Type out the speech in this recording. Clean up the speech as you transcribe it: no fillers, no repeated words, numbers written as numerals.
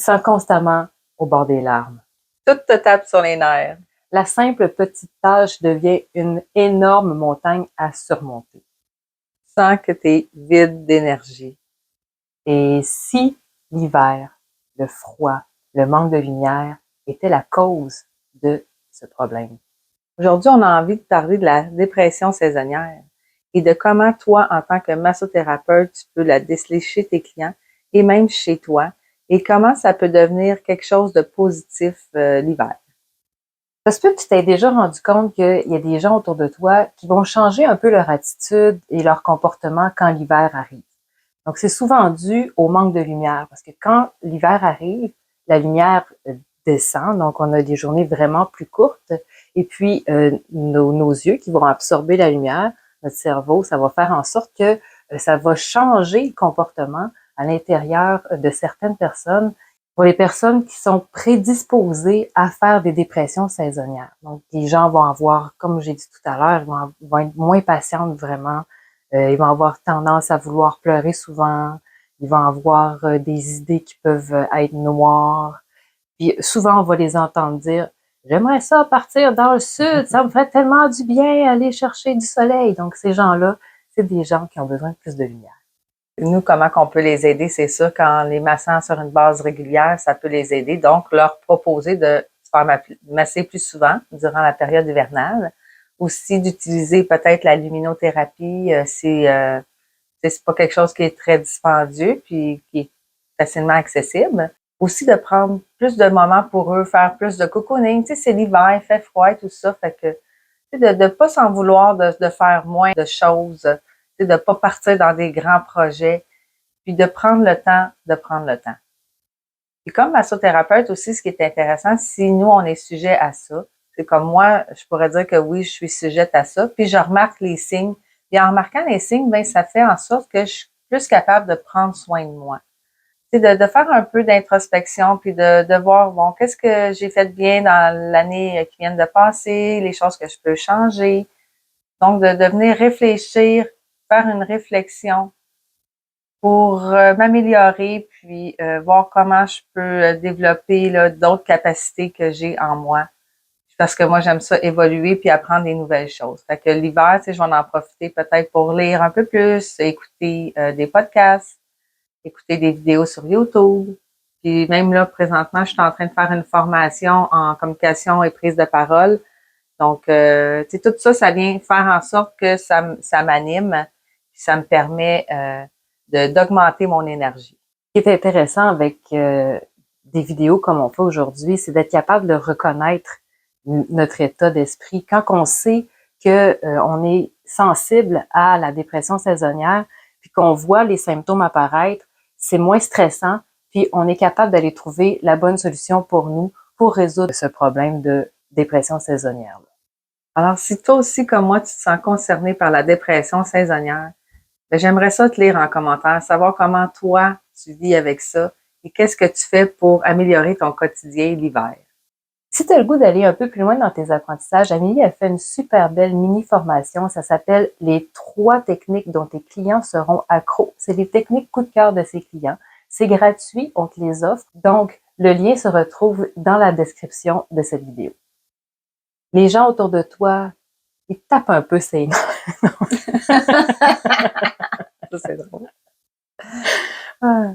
sens constamment au bord des larmes. Tout te tape sur les nerfs. La simple petite tâche devient une énorme montagne à surmonter. Tu sens que tu es vide d'énergie. Et si l'hiver, le froid, le manque de lumière était la cause de ce problème? Aujourd'hui, on a envie de parler de la dépression saisonnière et de comment toi, en tant que massothérapeute, tu peux la déceler chez tes clients et même chez toi et comment ça peut devenir quelque chose de positif l'hiver. Ça se peut que tu t'aies déjà rendu compte qu'il y a des gens autour de toi qui vont changer un peu leur attitude et leur comportement quand l'hiver arrive. Donc, c'est souvent dû au manque de lumière parce que quand l'hiver arrive, la lumière descend, donc on a des journées vraiment plus courtes et puis nos yeux qui vont absorber la lumière, notre cerveau, ça va faire en sorte que ça va changer le comportement à l'intérieur de certaines personnes. Pour les personnes qui sont prédisposées à faire des dépressions saisonnières. Donc, les gens vont avoir, comme j'ai dit tout à l'heure, vont être moins patientes vraiment. Ils vont avoir tendance à vouloir pleurer souvent. Ils vont avoir des idées qui peuvent être noires. Puis souvent, on va les entendre dire « J'aimerais ça partir dans le sud, ça me ferait tellement du bien aller chercher du soleil. » Donc, ces gens-là, c'est des gens qui ont besoin de plus de lumière. Nous, comment qu'on peut les aider, c'est ça, quand les massant sur une base régulière, ça peut les aider. Donc, leur proposer de se faire masser plus souvent durant la période hivernale. Aussi, d'utiliser peut-être la luminothérapie, c'est pas quelque chose qui est très dispendieux puis qui est facilement accessible. Aussi, de prendre plus de moments pour eux, faire plus de cocooning. Tu sais, c'est l'hiver, il fait froid et tout ça, fait que de pas s'en vouloir de faire moins de choses, de ne pas partir dans des grands projets, puis de prendre le temps de prendre le temps. Puis comme massothérapeute aussi, ce qui est intéressant, si nous, on est sujet à ça, c'est comme moi, je pourrais dire que oui, je suis sujette à ça, puis je remarque les signes. Puis en remarquant les signes, ben ça fait en sorte que je suis plus capable de prendre soin de moi. De faire un peu d'introspection, puis de voir, bon, qu'est-ce que j'ai fait de bien dans l'année qui vient de passer, les choses que je peux changer. Donc, de venir réfléchir, faire une réflexion pour m'améliorer, puis voir comment je peux développer là, d'autres capacités que j'ai en moi. Parce que moi, j'aime ça évoluer puis apprendre des nouvelles choses. Fait que l'hiver, tu sais, je vais en profiter peut-être pour lire un peu plus, écouter des podcasts, écouter des vidéos sur YouTube. Puis même là, présentement, je suis en train de faire une formation en communication et prise de parole. Donc, tu sais, tout ça, ça vient faire en sorte que ça m'anime, puis ça me permet d'augmenter mon énergie. Ce qui est intéressant avec des vidéos comme on fait aujourd'hui, c'est d'être capable de reconnaître notre état d'esprit. Quand on sait que on est sensible à la dépression saisonnière, puis qu'on voit les symptômes apparaître, c'est moins stressant, puis on est capable d'aller trouver la bonne solution pour nous pour résoudre ce problème de dépression saisonnière. Alors, si toi aussi, comme moi, tu te sens concerné par la dépression saisonnière, ben, j'aimerais ça te lire en commentaire, savoir comment toi, tu vis avec ça et qu'est-ce que tu fais pour améliorer ton quotidien l'hiver. Si tu as le goût d'aller un peu plus loin dans tes apprentissages, Amélie a fait une super belle mini-formation. Ça s'appelle « Les 3 techniques dont tes clients seront accros ». C'est les techniques coup de cœur de ses clients. C'est gratuit, on te les offre. Donc, le lien se retrouve dans la description de cette vidéo. Les gens autour de toi, ils tapent un peu ses nerfs. Ça, c'est drôle. Ah.